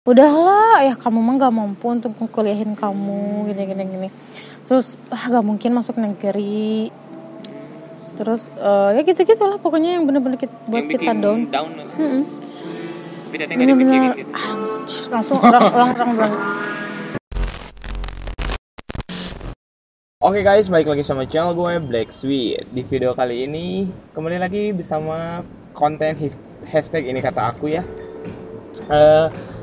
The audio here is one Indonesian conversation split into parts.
udahlah ya kamu mah gak mampu untuk kuliahin kamu gini. Terus gak mungkin masuk negeri. Terus ya gitu-gitu lah pokoknya yang bener-bener buat kita down. Tapi Teteh gak dipikirin gitu. Langsung orang. Oke guys, balik lagi sama channel gue Black Sweet. Di video kali ini kembali lagi bersama konten hashtag ini kata aku ya.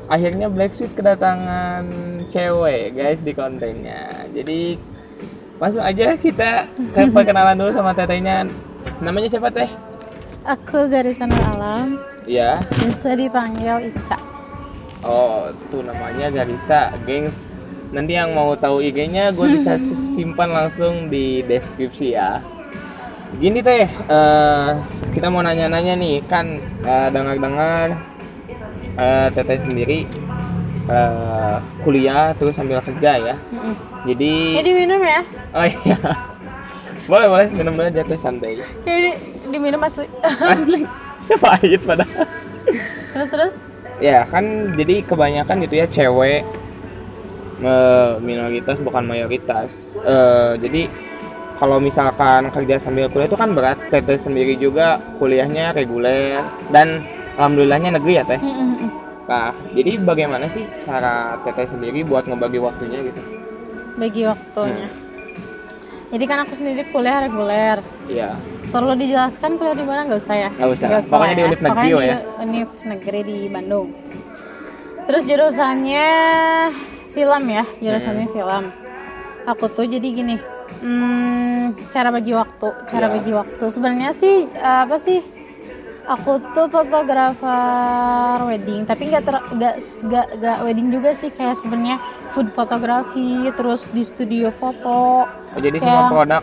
Akhirnya Black Sweet kedatangan cewek guys di kontennya. Jadi langsung aja kita perkenalan dulu sama tetehnya. Namanya siapa teh? Aku Garisan Alam. Iya. Bisa dipanggil Ica. Oh, tuh namanya Garisa, gengs. Nanti yang mau tahu IG-nya gue bisa simpan langsung di deskripsi ya. Gini teh, kita mau nanya-nanya nih, kan dengar-dengar teteh sendiri kuliah terus sambil kerja ya. Jadi diminum ya? Oh iya. Boleh minum aja teh santai. Jadi diminum asli. Asli. Pahit padahal. Terus? Ya kan jadi kebanyakan gitu ya cewek, minoritas bukan mayoritas. Jadi kalau misalkan kerja sambil kuliah itu kan berat. Teteh sendiri juga kuliahnya reguler dan alhamdulillahnya negeri ya teh. Nah jadi bagaimana sih cara teteh sendiri buat ngebagi waktunya gitu? Bagi waktunya. Jadi kan aku sendiri kuliah reguler. Iya. Perlu dijelaskan kuliah di mana? Nggak usah ya. Nggak usah. Pokoknya di Univ Negeri ya. Univ Negeri di Bandung. Terus jurusannya film ya, jurusannya film. Aku tuh jadi gini, cara bagi waktu. Sebenarnya sih apa sih? Aku tuh fotografer wedding, tapi nggak wedding juga sih, kayak sebenarnya food fotografi, terus di studio foto. Oh, jadi semua produk.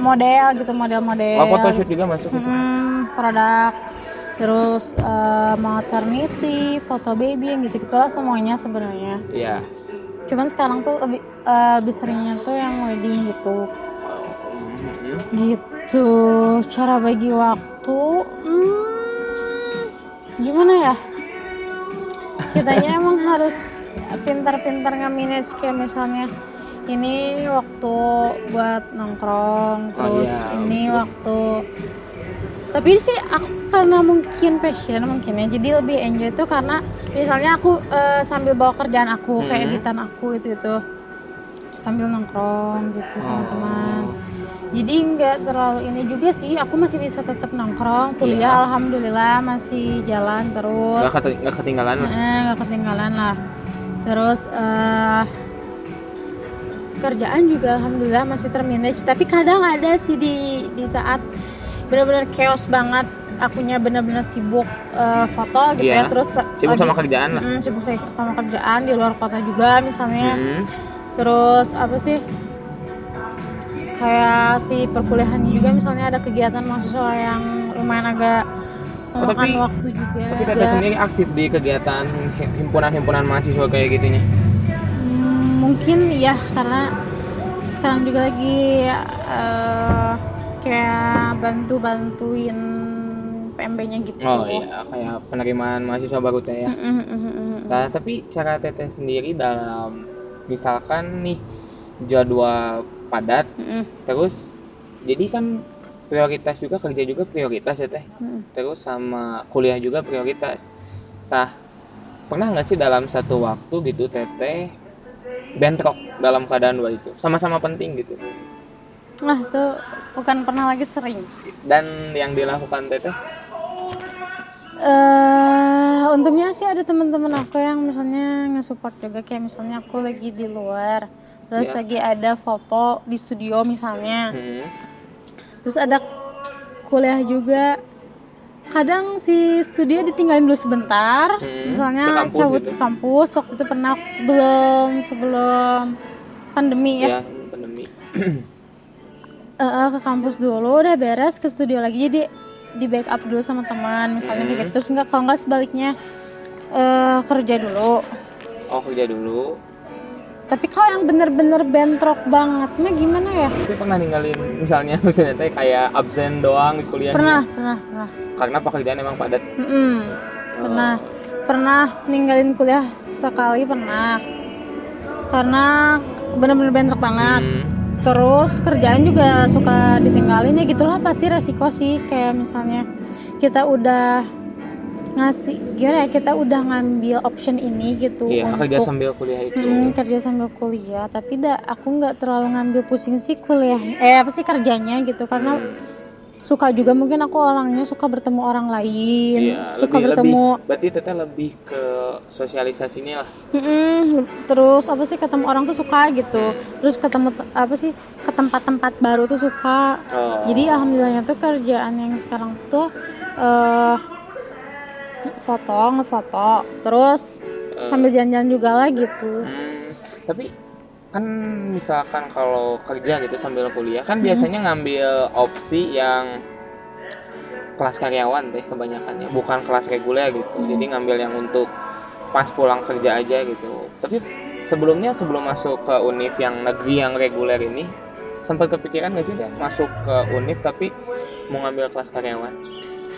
Model gitu, model. Oh, photoshoot juga masuk. Produk. Terus maternity, foto baby, yang gitu-gitulah semuanya sebenarnya. Iya. Cuman sekarang tuh lebih seringnya tuh yang wedding gitu. Gitu. Cara bagi waktu, gimana ya? Kitanya emang harus pintar-pintar nge-manage, kayak misalnya ini waktu buat nongkrong, terus ini waktu. Tapi sih aku karena mungkin passion mungkin ya, jadi lebih enjoy tuh karena misalnya aku sambil bawa kerjaan aku, kayak editan aku itu sambil nongkrong gitu sama teman. Jadi nggak terlalu ini juga sih, aku masih bisa tetap nongkrong, kuliah alhamdulillah masih jalan terus. Nggak ketinggalan lah. Nggak ketinggalan lah. Terus kerjaan juga alhamdulillah masih termanage. Tapi kadang ada sih di saat benar-benar chaos banget, akunya benar-benar sibuk foto gitu ya, terus sibuk sama kerjaan lah. Sibuk sama kerjaan di luar kota juga misalnya. Terus apa sih? Kayak si perkuliahannya juga, misalnya ada kegiatan mahasiswa yang lumayan agak memakan waktu juga. Tapi teteh sendiri aktif di kegiatan himpunan mahasiswa kayak gitunya? Mungkin ya, karena sekarang juga lagi kayak bantuin PMB-nya gitu. Oh iya, kayak penerimaan mahasiswa baru teh ya. Nah, tapi cara teteh sendiri dalam misalkan nih jadwal padat, terus jadi kan prioritas juga, kerja juga prioritas ya teh, terus sama kuliah juga prioritas. Nah, pernah nggak sih dalam satu waktu gitu teteh bentrok dalam keadaan dua itu, sama-sama penting gitu? Nah itu bukan pernah, lagi sering. Dan yang dilakukan teteh? Untungnya sih ada teman-teman aku yang misalnya nge-support juga, kayak misalnya aku lagi di luar, terus lagi ada foto di studio misalnya, terus ada kuliah juga, kadang si studio ditinggalin dulu sebentar, misalnya cabut ke kampus. Waktu itu pernah sebelum pandemi ya, pandemi. Ke kampus dulu, udah beres ke studio lagi, jadi di backup dulu sama teman misalnya kayak gitu. Terus kalau nggak sebaliknya kerja dulu. Oh, kerja dulu. Tapi kalau yang bener-bener bentrok banget mah gimana ya? Tapi pernah ninggalin misalnya teh kayak absen doang di kuliahnya? Pernah. Karena pekerjaan emang padat. Pernah ninggalin kuliah sekali pernah, karena bener-bener bentrok banget. Terus kerjaan juga suka ditinggalin ya gitulah, pasti resiko sih. Kayak misalnya kita udah kita udah ngambil option ini gitu, iya, untuk kerja sambil kuliah itu. Kerja sambil kuliah, tapi aku nggak terlalu ngambil pusing sih kuliah apa sih kerjanya gitu, karena suka juga, mungkin aku orangnya suka bertemu orang lain, Iya, suka bertemu. Berarti teteh lebih ke sosialisasinya lah. Terus apa sih, ketemu orang tuh suka gitu, terus ketemu ke tempat-tempat baru tuh suka. Jadi alhamdulillahnya tuh kerjaan yang sekarang tuh ngefoto terus sambil jalan-jalan juga lah gitu. Tapi kan misalkan kalau kerja gitu sambil kuliah kan biasanya ngambil opsi yang kelas karyawan deh kebanyakannya, bukan kelas reguler gitu. Jadi ngambil yang untuk pas pulang kerja aja gitu. Tapi sebelum masuk ke univ yang negeri yang reguler ini, sempat kepikiran gak sih deh masuk ke univ tapi mau ngambil kelas karyawan?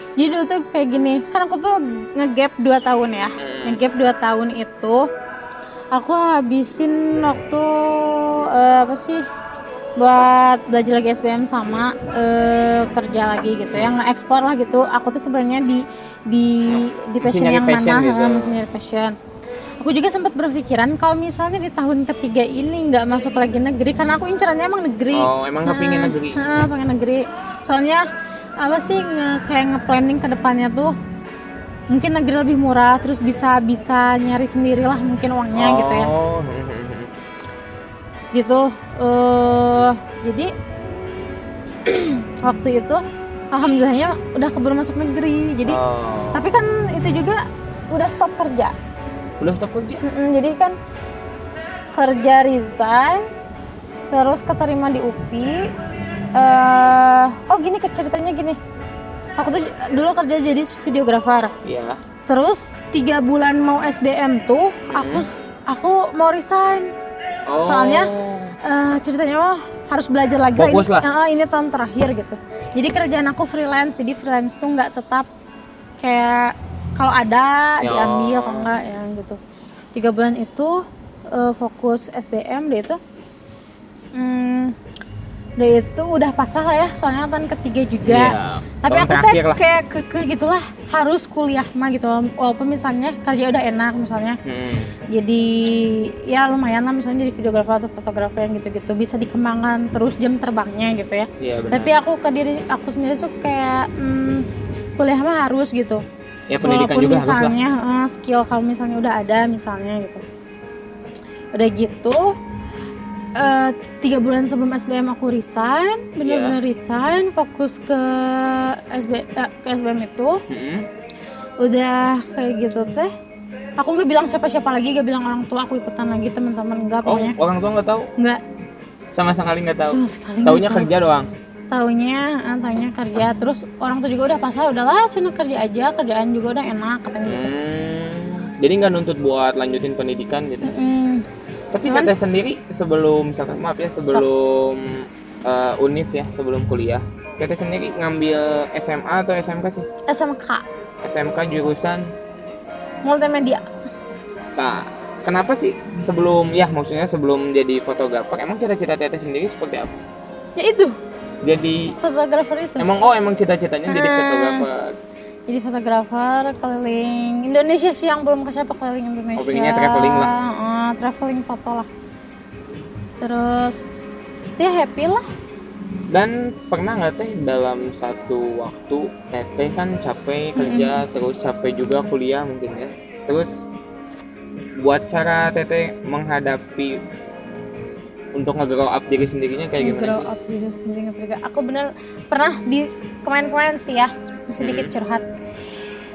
Jadi dulu tuh kayak gini, kan aku tuh nge-gap 2 tahun ya. Nge-gap 2 tahun itu aku habisin waktu buat belajar lagi SBM sama kerja lagi gitu, yang nge-ekspor lah gitu. Aku tuh sebenarnya di passion yang mana gitu. Masih nyari passion. Aku juga sempat berpikiran kalau misalnya di tahun ketiga ini nggak masuk lagi negeri, karena aku incarannya emang negeri. Emang kepingin negeri? Pengen negeri. Soalnya kayak nge-planning ke depannya tuh mungkin negeri lebih murah, terus bisa nyari sendiri lah mungkin uangnya gitu ya. Gitu. Jadi waktu itu alhamdulillahnya udah keburu masuk negeri. Jadi tapi kan itu juga udah stop kerja. Jadi kan kerja resign, terus keterima di UPI. Ceritanya gini, aku tuh dulu kerja jadi videografer. Iya. Terus 3 bulan mau SBM tuh aku mau resign. Soalnya ceritanya harus belajar lagi. Fokus lah. Ini tahun terakhir gitu. Jadi kerjaan aku freelance. Jadi freelance tuh nggak tetap, kayak kalau ada diambil, kalau enggak ya gitu. 3 bulan itu fokus SBM deh itu. Itu udah pasrah lah ya, soalnya tahun ketiga juga. Tapi aku kayak gitulah, harus kuliah mah gitu, walaupun misalnya kerja udah enak misalnya. Jadi ya lumayan lah, misalnya jadi videografer atau fotografer yang gitu-gitu bisa dikembangkan terus jam terbangnya gitu ya. Tapi aku ke diri aku sendiri tuh kayak kuliah mah harus gitu. Ya pendidikan walaupun juga misalnya, harus lah. Skill kalau misalnya udah ada misalnya gitu. Udah gitu 3 bulan sebelum SBM aku resign, bener-bener resign, fokus ke SBM itu. Udah kayak gitu teh, aku nggak bilang siapa-siapa lagi, nggak bilang orang tua aku ikutan lagi, teman-teman nggak pokoknya. Orang tua nggak tahu? Nggak. Sama sekali nggak tahu. Taunya kerja doang. Taunya kerja, terus orang tua juga udah pasal, udahlah cina kerja aja, kerjaan juga udah enak katanya gitu. Jadi nggak nuntut buat lanjutin pendidikan gitu. Tapi teteh sendiri sebelum univ ya, sebelum kuliah, teteh sendiri ngambil SMA atau SMK sih? SMK jurusan multimedia. Nah, kenapa sih sebelum jadi fotografer, emang cita-cita teteh sendiri seperti apa? Ya itu. Jadi fotografer itu. Emang cita-citanya jadi fotografer. Jadi fotografer keliling Indonesia sih, yang belum ke siapa keliling Indonesia. Pengennya traveling lah. Traveling foto lah. Terus ya happy lah. Dan pernah nggak teh dalam satu waktu teteh kan capek kerja, terus capek juga kuliah mungkin ya. Terus buat cara teteh menghadapi untuk nge-grow up diri sendirinya kayak gimana sih? Grow up diri sendiri. Aku bener pernah di kemarin sih ya, sedikit curhat.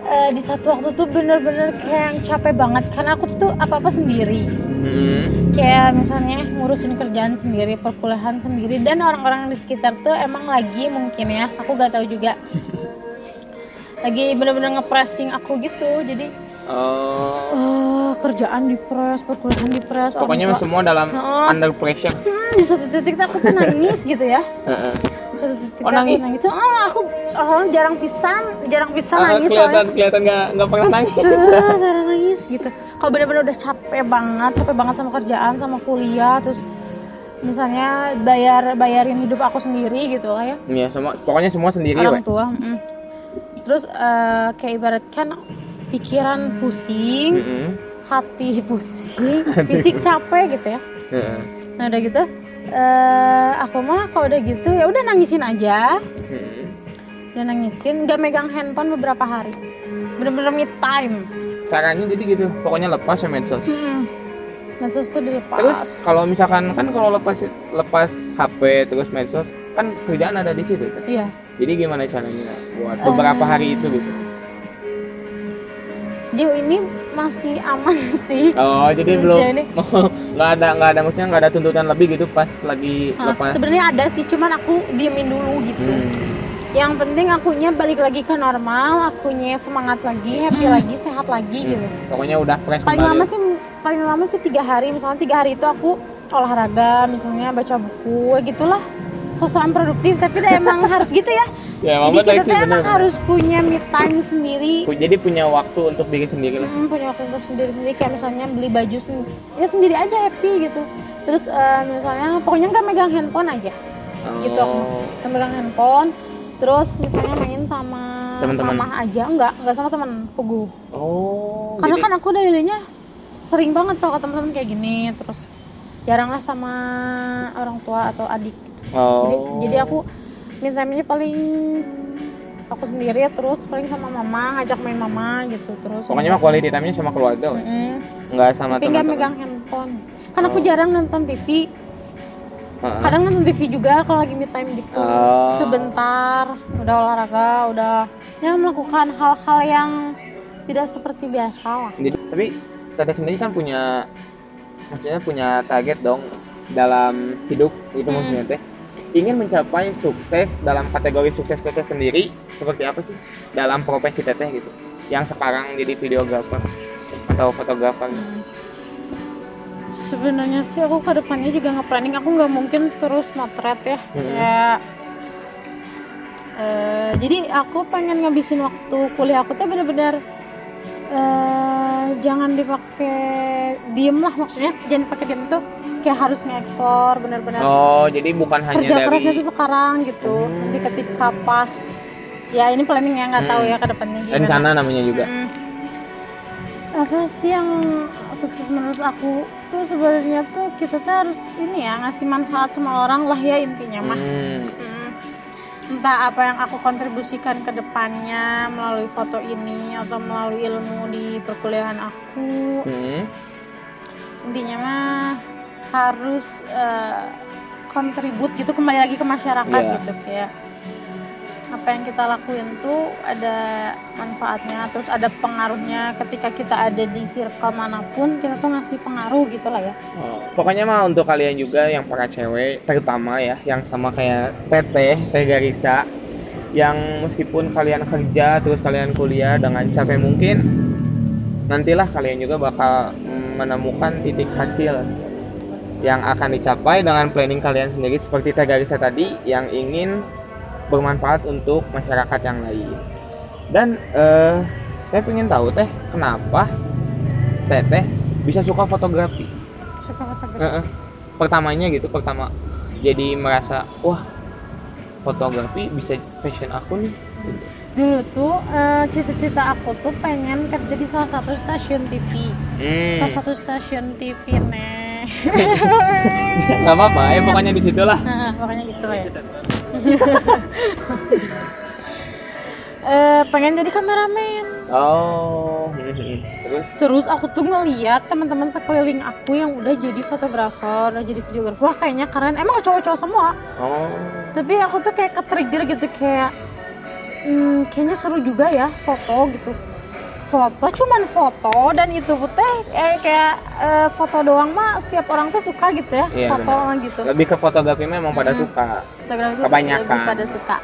Di satu waktu tuh bener-bener kayak capek banget, karena aku tuh apa-apa sendiri. Kayak misalnya ngurusin kerjaan sendiri, perkuliahan sendiri, dan orang-orang di sekitar tuh emang lagi mungkin ya, aku gak tahu juga. Lagi bener-bener nge-pressing aku gitu, jadi kerjaan dipres, perkuliahan dipres. Pokoknya semua dalam under pressure. Di satu titik aku tuh nangis gitu ya. Bisa detik Oh, aku nangis? nangis. Aku orang jarang pisan nangis soalnya. Kelihatan nggak pernah nangis. Jarang nangis gitu. Kalau benar-benar udah capek banget sama kerjaan, sama kuliah, terus misalnya bayarin hidup aku sendiri gitu lah ya. Iya, pokoknya semua sendiri. Orang tua. Terus kayak ibaratkan pikiran pusing, hati pusing, fisik capek gitu ya. Nah udah gitu, aku mah kalau udah gitu ya udah nangisin aja. Udah nangisin, nggak megang handphone beberapa hari. Bener-bener me time. Sarannya jadi gitu, pokoknya lepas ya medsos. Medsos tuh dilepas. Terus kalau misalkan kan kalau lepas HP terus medsos kan kerjaan ada di situ. Iya. Jadi gimana caranya buat beberapa hari itu gitu? Sejauh ini masih aman sih. Oh, jadi belum Sejauh ini nggak ada maksudnya nggak ada tuntutan lebih gitu pas lagi lepas. Sebenarnya ada sih, cuman aku diemin dulu gitu. Yang penting akunya balik lagi ke normal, akunya semangat lagi, happy lagi, sehat lagi gitu. Pokoknya udah fresh Paling kembali. lama sih 3 hari. Misalnya 3 hari itu aku olahraga, misalnya baca buku, gitulah. Sosokan produktif, tapi emang harus gitu ya. Ya, jadi kita emang harus punya me time sendiri. Jadi punya waktu untuk diri sendiri lah. Punya waktu untuk sendiri kayak misalnya beli baju ya sendiri aja, happy gitu. Terus misalnya pokoknya nggak megang handphone aja. Gitu aku. Nggak megang handphone. Terus misalnya main sama teman-teman mama aja, enggak sama teman pugu. Oh. Karena kan aku dailynya sering banget kalau ke teman-teman kayak gini, terus jaranglah sama orang tua atau adik. Jadi aku mintanya paling aku sendiri, terus paling sama mama, ngajak main mama gitu. Terus pokoknya mah quality time-nya sama keluarga, nggak sama teman-teman. Tapi nggak megang handphone. Kan aku jarang nonton TV. Kadang nonton TV juga kalau lagi me time gitu. Sebentar, udah olahraga, udah ya melakukan hal-hal yang tidak seperti biasa lah. Jadi, tapi Teteh sendiri kan punya target dong dalam hidup itu maksudnya Teh. Ingin mencapai sukses dalam kategori sukses Teteh sendiri seperti apa sih dalam profesi Teteh gitu? Yang sekarang jadi videographer atau fotografer. Sebenarnya sih aku ke depannya juga nge-planning, aku nggak mungkin terus motret ya. Jadi aku pengen ngabisin waktu kuliah aku tuh benar-benar jangan dipakai diem lah, maksudnya jangan dipakai diem tuh kayak harus nge-explore benar-benar. Oh, jadi bukan hanya kerja kerasnya tuh sekarang gitu. Nanti ketika pas ya ini planning ya, nggak tahu ya ke depannya gimana. Rencana namanya juga. Apa sih yang sukses menurut aku tuh sebenarnya tuh kita tuh harus ini ya, ngasih manfaat sama orang lah ya intinya mah. Entah apa yang aku kontribusikan ke depannya melalui foto ini atau melalui ilmu di perkuliahan aku. Intinya mah harus kontribut gitu, kembali lagi ke masyarakat gitu, kayak apa yang kita lakuin tuh ada manfaatnya, terus ada pengaruhnya ketika kita ada di circle manapun, kita tuh ngasih pengaruh gitu lah ya. Pokoknya mah untuk kalian juga yang para cewek terutama ya, yang sama kayak Teh Garisa, yang meskipun kalian kerja terus kalian kuliah dengan capek mungkin, nantilah kalian juga bakal menemukan titik hasil yang akan dicapai dengan planning kalian sendiri seperti Teh Garisa tadi yang ingin bermanfaat untuk masyarakat yang lain. Dan saya pengen tahu Teh, kenapa Teteh bisa suka fotografi? Pertamanya jadi merasa wah fotografi bisa passion aku nih gitu. Dulu tuh cita-cita aku tuh pengen kerja di salah satu stasiun TV. Salah satu stasiun TV nih. Nggak apa-apa ya, pokoknya di situ lah. Pokoknya gitu lah ya. Pengen jadi kameramen. Terus aku tuh ngeliat teman-teman sekeliling aku yang udah jadi fotografer, udah jadi videografer. Wah kayaknya keren. Emang cowok-cowok semua. Tapi aku tuh kayak ke-trigger gitu, kayak kayaknya seru juga ya foto gitu. Foto cuman foto, dan itu teh kayak foto doang mah setiap orang tuh suka gitu ya. Foto mah gitu. Lebih ke fotografi memang pada suka. Fotografi kebanyakan lebih pada suka.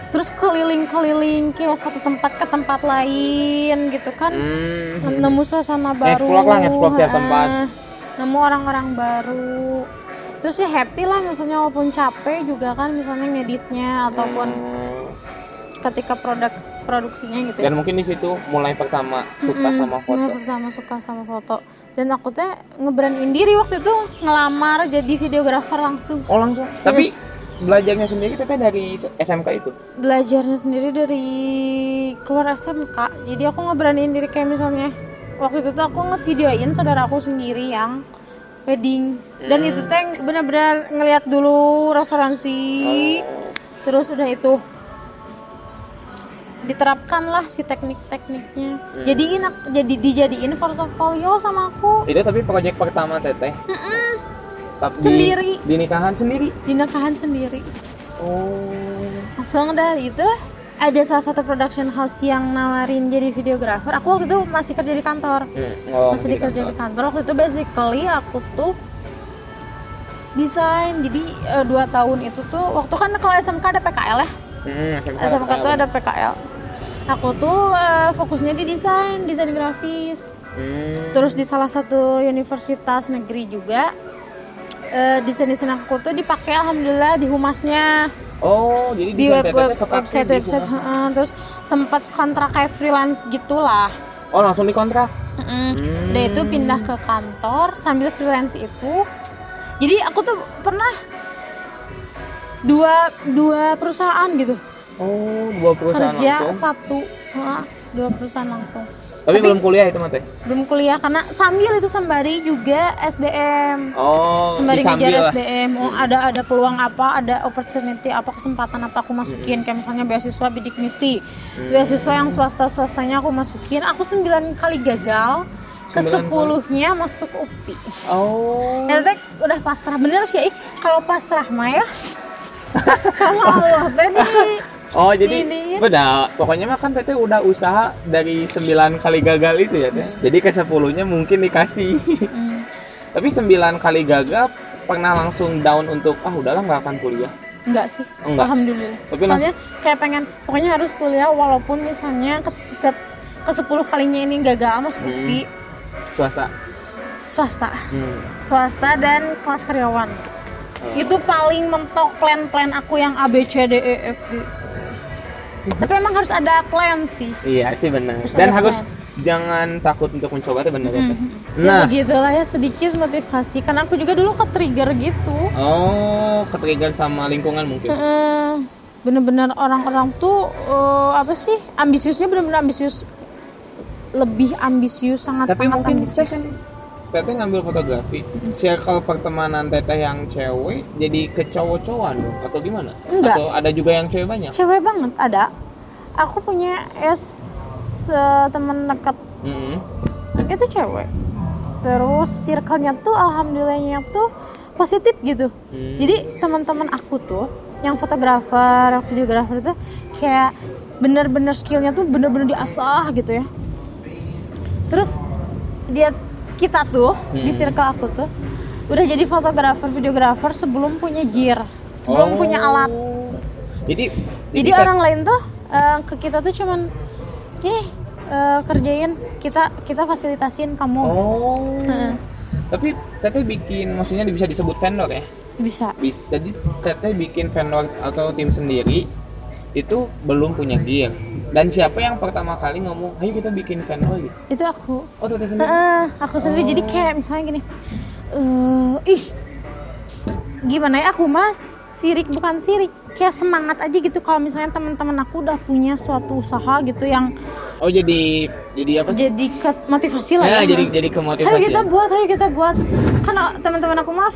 Terus keliling-keliling kayak satu tempat ke tempat lain gitu kan. Nemu suasana baru. Explore tiap tempat. Nemu orang-orang baru. Terus ya happy lah misalnya walaupun capek juga kan misalnya ngeditnya ataupun ketika produksinya gitu. Dan mungkin di situ mulai pertama suka sama foto. Mulai pertama suka sama foto. Dan aku teh ngeberaniin diri waktu itu ngelamar jadi videografer langsung. Oh langsung. Tapi belajarnya sendiri teteh dari SMK itu? Belajarnya sendiri dari keluar SMK. Jadi aku ngeberaniin diri kayak misalnya waktu itu tuh aku ngevideoin saudaraku sendiri yang wedding. Dan itu teh benar-benar ngelihat dulu referensi. Terus udah itu diterapkanlah si teknik-tekniknya. Jadi dijadiin portofolio sama aku. Itu tapi proyek pertama teteh. Tapi Sendiri. Di nikahan sendiri. Di nikahan sendiri. Oh. Langsung dari itu ada salah satu production house yang nawarin jadi videografer. Aku waktu itu masih kerja di kantor. Masih kerja di kantor. Waktu itu basically aku tuh desain. Jadi 2 tahun itu tuh waktu kan kalau SMK ada PKL ya. SMK tuh ada PKL. Aku tuh fokusnya di desain grafis. Terus di salah satu universitas negeri juga desain aku tuh dipakai alhamdulillah di humasnya. Oh, jadi di website. Terus sempat kontrak kayak freelance gitulah. Oh, langsung dikontrak. Udah itu pindah ke kantor sambil freelance itu. Jadi aku tuh pernah dua perusahaan gitu. Oh, 2 perusahaan kerja langsung? 2 perusahaan langsung. Tapi belum kuliah itu mah teh? Belum kuliah karena sambil itu sembari juga SBM. Oh, sembari ngejar lah. SBM. Oh, ada peluang apa, ada opportunity apa, kesempatan apa aku masukin. Kayak misalnya beasiswa bidik misi. Beasiswa yang swastanya aku masukin. Aku 9 kali gagal. Ke-10-nya masuk UPI. Oh. Ya teh udah pasrah bener sih. Kalau pasrah mah ya sama Allah tadi. Oh jadi beda. Pokoknya mah kan teteh udah usaha dari 9 kali gagal itu ya teh. Jadi ke 10-nya mungkin dikasih. Tapi 9 kali gagal pernah langsung down untuk udahlah nggak akan kuliah? Enggak sih. Enggak. Alhamdulillah. Tapi soalnya kayak pengen pokoknya harus kuliah walaupun misalnya ke 10 kalinya ini gagal masuk UPI. Swasta dan kelas karyawan. Itu paling mentok plan aku yang A B C D E F G. Tapi emang harus ada plan sih. Iya sih benar. Dan harus jangan takut untuk mencoba itu benar ya. Nah, ya begitulah ya sedikit motivasi karena aku juga dulu ke-trigger gitu. Oh, ke-trigger sama lingkungan mungkin. Bener-bener orang-orang tuh ambisiusnya bener-bener ambisius, lebih ambisius, sangat-sangat ambisius. Teteh ngambil fotografi, circle pertemanan teteh yang cewek jadi ke cowok-cowokan dong atau gimana? Enggak. Atau ada juga yang cewek banyak? Cewek banget ada. Aku punya teman dekat. Itu cewek. Terus circle-nya tuh alhamdulillahnya tuh positif gitu. Jadi teman-teman aku tuh yang fotografer, yang videografer tuh kayak bener-bener skillnya tuh bener-bener diasah gitu ya. Terus kita tuh di circle aku tuh udah jadi fotografer, videografer sebelum punya gear, sebelum punya alat. Jadi orang lain tuh ke kita tuh cuman kerjain, kita fasilitasin kamu. Tapi teteh bikin, maksudnya bisa disebut vendor ya? Bisa. Jadi teteh bikin vendor atau tim sendiri itu belum punya gear. Dan siapa yang pertama kali ngomong, ayo kita bikin vendor gitu? Itu aku. Oh, teteh sendiri? Aku sendiri. Jadi kayak misalnya gini, gimana ya, aku mah sirik bukan sirik, kayak semangat aja gitu kalau misalnya teman-teman aku udah punya suatu usaha gitu yang jadi apa sih? Jadi motivasi lah ya. Jadi ke motivasi. Ayo kita buat. Karena teman-teman aku mah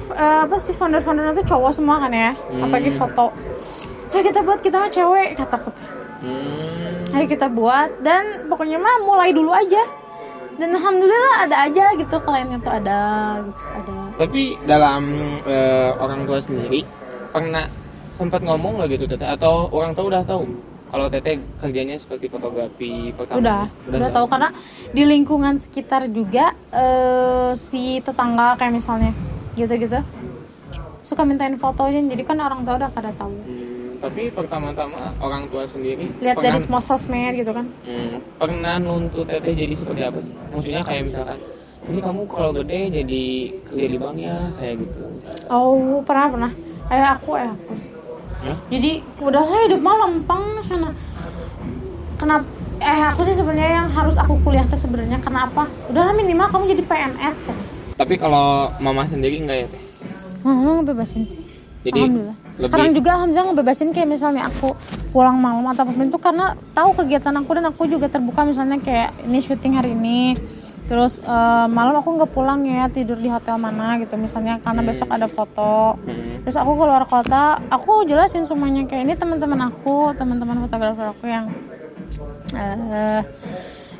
founder-foundernya tuh cowok semua kan ya. Apalagi foto. Ayo kita buat, kita mah cewek kata. Ayo kita buat, dan pokoknya mah mulai dulu aja. Dan alhamdulillah ada aja gitu, kliennya tuh ada gitu, ada. Tapi dalam orang tua sendiri pernah sempat ngomong nggak gitu teteh, atau orang tua udah tahu kalau teteh kerjanya seperti fotografi pertama? Udah tahu karena di lingkungan sekitar juga si tetangga kayak misalnya gitu suka mintain fotonya, jadi kan orang tua udah pada tahu. Tapi pertama-tama orang tua sendiri lihat dari semua sosmed gitu kan. Pernah nuntut teteh jadi seperti apa sih? Maksudnya kayak misalkan ini kamu kalau gede jadi kerja di bank ya kayak gitu. Oh, pernah. Aku. Jadi udahlah hidup mah lempeng sana. Kenapa? Aku sih sebenarnya yang harus aku kuliah teh sebenarnya kenapa? Udahlah minimal kamu jadi PNS kan. Tapi kalau mama sendiri enggak ya teh? Mama ngebebasin sih. Jadi alhamdulillah. Sekarang juga alhamdulillah ngebebasin kayak misalnya aku pulang malam atau apapun itu karena tahu kegiatan aku dan aku juga terbuka misalnya kayak ini syuting hari ini. Terus malam aku nggak pulang ya, tidur di hotel mana gitu misalnya karena besok ada foto. Terus aku keluar kota, aku jelasin semuanya kayak ini teman-teman fotografer aku yang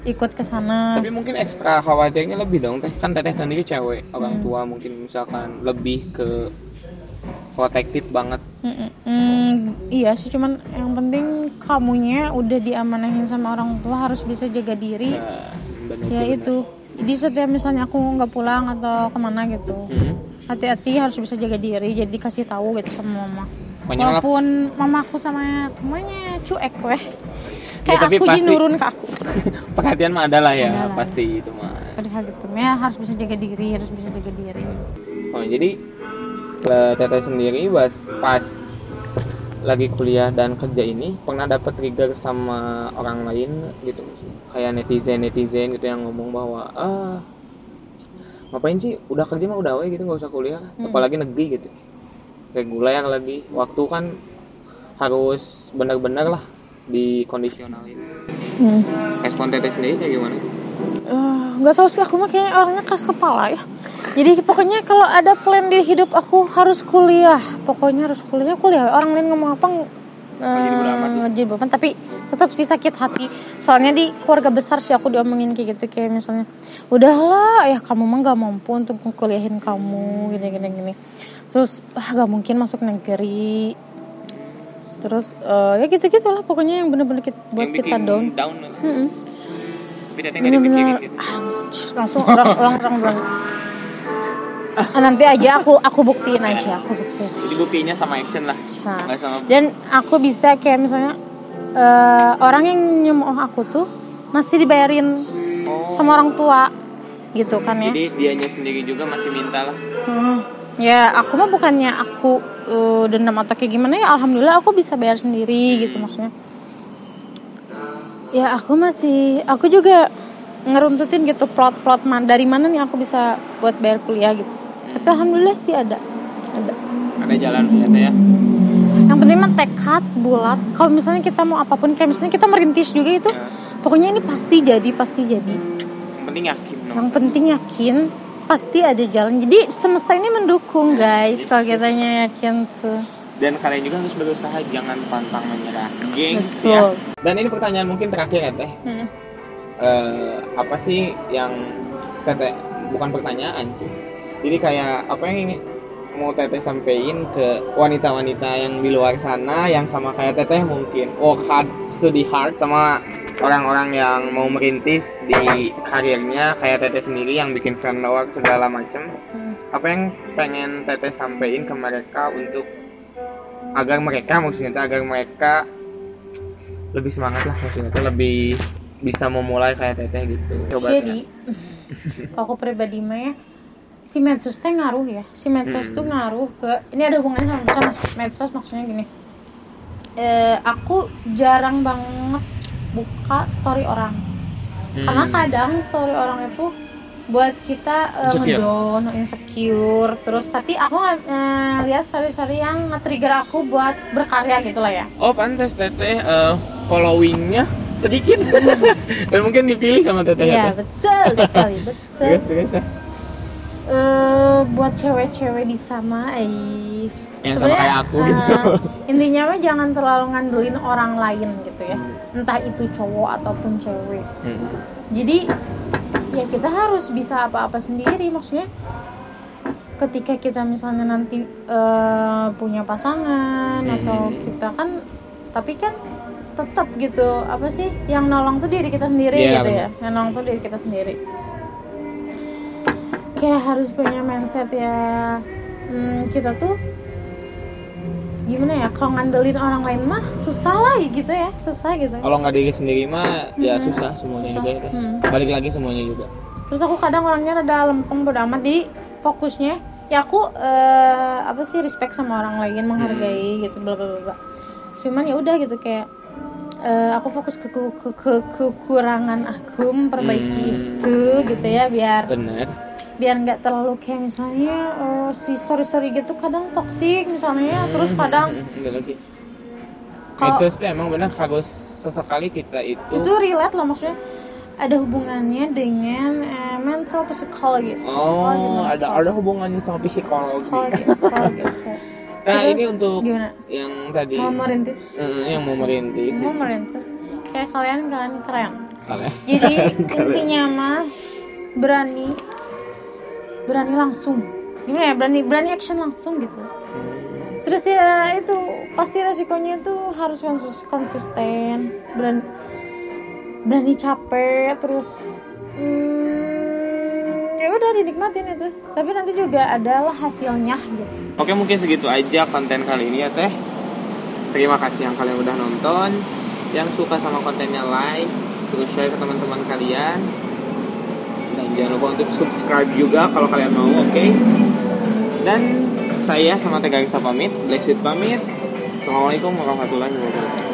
ikut ke sana. Tapi mungkin ekstra khawatirnya lebih dong teh, kan teteh sendiri cewek, orang tua mungkin misalkan lebih ke protektif banget. Iya sih, cuman yang penting kamunya udah diamanahin sama orang tua harus bisa jaga diri. Ya itu. Jadi setiap misalnya aku nggak pulang atau kemana gitu, hati-hati harus bisa jaga diri. Jadi kasih tahu gitu sama mama. Walaupun mamaku sama temannya cuek weh. Kayak aku jadi nurun ke aku. Perhatian mah adalah ya, pasti itu mah. Padahal gitu ya harus bisa jaga diri, Oh jadi teteh sendiri pas lagi kuliah dan kerja ini pernah dapat trigger sama orang lain gitu, kayak netizen gitu yang ngomong bahwa ngapain sih udah kerja mah udah gitu nggak usah kuliah, apalagi negeri gitu, reguler lagi, waktu kan harus benar-benar lah dikondisionalin. Respon teteh sendiri kayak gimana? Nggak tahu sih, aku mah kayaknya orangnya keras kepala ya. Jadi pokoknya kalau ada plan di hidup aku harus kuliah, pokoknya harus kuliah. Orang lain ngomong apa jadi beban, tapi tetap sih sakit hati. Soalnya di keluarga besar sih aku diomongin kayak gitu, kayak misalnya udahlah ya kamu mah nggak mampu untuk kuliahin kamu gini. Terus nggak mungkin masuk negeri. Terus ya gitu-gitulah pokoknya yang benar-benar buat kita down. Tapi teteh nggak dipikirin gitu. Langsung orang nanti aja aku buktiin aja. Jadi buktinya sama action lah. Nah, dan aku bisa kayak misalnya orang yang nyemooh aku tuh masih dibayarin sama orang tua gitu kan ya. Jadi dianya sendiri juga masih minta lah. Ya aku mah bukannya aku dendam atau kayak gimana ya, alhamdulillah aku bisa bayar sendiri gitu maksudnya. Ya aku juga ngeruntutin gitu plot dari mana nih aku bisa buat bayar kuliah gitu. Tapi alhamdulillah sih ada jalan ya. Yang penting mah tekad bulat. Kalau misalnya kita mau apapun, kayak misalnya kita merintis juga itu, pokoknya ini pasti jadi. Yang penting yakin pasti ada jalan. Jadi semesta ini mendukung guys kalau kitanya yakin tuh. Dan kalian juga harus berusaha, jangan pantang menyerah, gengs ya. Dan ini pertanyaan mungkin terakhir ya teh. Apa sih yang teteh, bukan pertanyaan sih, jadi kayak apa yang ini mau teteh sampein ke wanita-wanita yang di luar sana yang sama kayak teteh mungkin work hard, study hard, sama orang-orang yang mau merintis di karirnya kayak teteh sendiri yang bikin framework segala macam. Apa yang pengen teteh sampein ke mereka untuk agar mereka lebih semangat lah, maksudnya lebih bisa memulai kayak teteh gitu. Coba. Jadi aku pribadi mah ya, si medsos teh ngaruh ya. Si medsos tuh ngaruh ke, ini ada hubungannya sama medsos, maksudnya gini. Aku jarang banget buka story orang. Karena kadang story orang itu buat kita ngedown, insecure. Terus tapi aku lihat story-story yang nge-trigger aku buat berkarya gitu lah ya. Oh pantes teteh followingnya sedikit dan mungkin dipilih sama teteh. Iya betul sekali, betul. Terus. Buat cewek-cewek di sana yang sama kayak aku gitu. Intinya mah jangan terlalu ngandelin orang lain gitu ya, entah itu cowok ataupun cewek. Jadi ya kita harus bisa apa-apa sendiri, maksudnya ketika kita misalnya nanti punya pasangan atau kita kan, tapi kan tetap gitu, apa sih yang nolong tuh diri kita sendiri gitu ya, yang nolong tuh diri kita sendiri. Kayak harus punya mindset ya, kita tuh gimana ya, kalau ngandelin orang lain mah susah lah gitu ya, susah gitu. Kalau nggak diri sendiri mah ya susah semuanya juga ya. Balik lagi semuanya juga. Terus aku kadang orangnya rada lempeng bodo amat, jadi fokusnya ya aku respect sama orang lain, menghargai gitu bla bla bla. Cuman ya udah gitu kayak aku fokus ke kekurangan aku, memperbaiki itu gitu ya, biar nggak terlalu kayak misalnya si story gitu kadang toksik misalnya. Terus kadang medsos itu emang benar harus sesekali kita itu relate loh, maksudnya ada hubungannya dengan mental psikologis. Ada hubungannya sama psikologi. Nah, terus, ini untuk gimana? Yang tadi mau merintis. Yang mau merintis. Kayak kalian keren. Jadi intinya mah berani langsung. Gimana ya? Berani action langsung gitu. Terus ya itu pasti resikonya tuh harus konsisten, berani capek, terus ya udah dinikmatin itu. Tapi nanti juga adalah hasilnya gitu. Oke, mungkin segitu aja konten kali ini ya Teh. Terima kasih yang kalian udah nonton. Yang suka sama kontennya like, terus share ke teman-teman kalian. Dan jangan lupa untuk subscribe juga kalau kalian mau, oke? Dan saya sama Teh Garisa pamit, Black Sweet pamit. Assalamualaikum warahmatullahi wabarakatuh.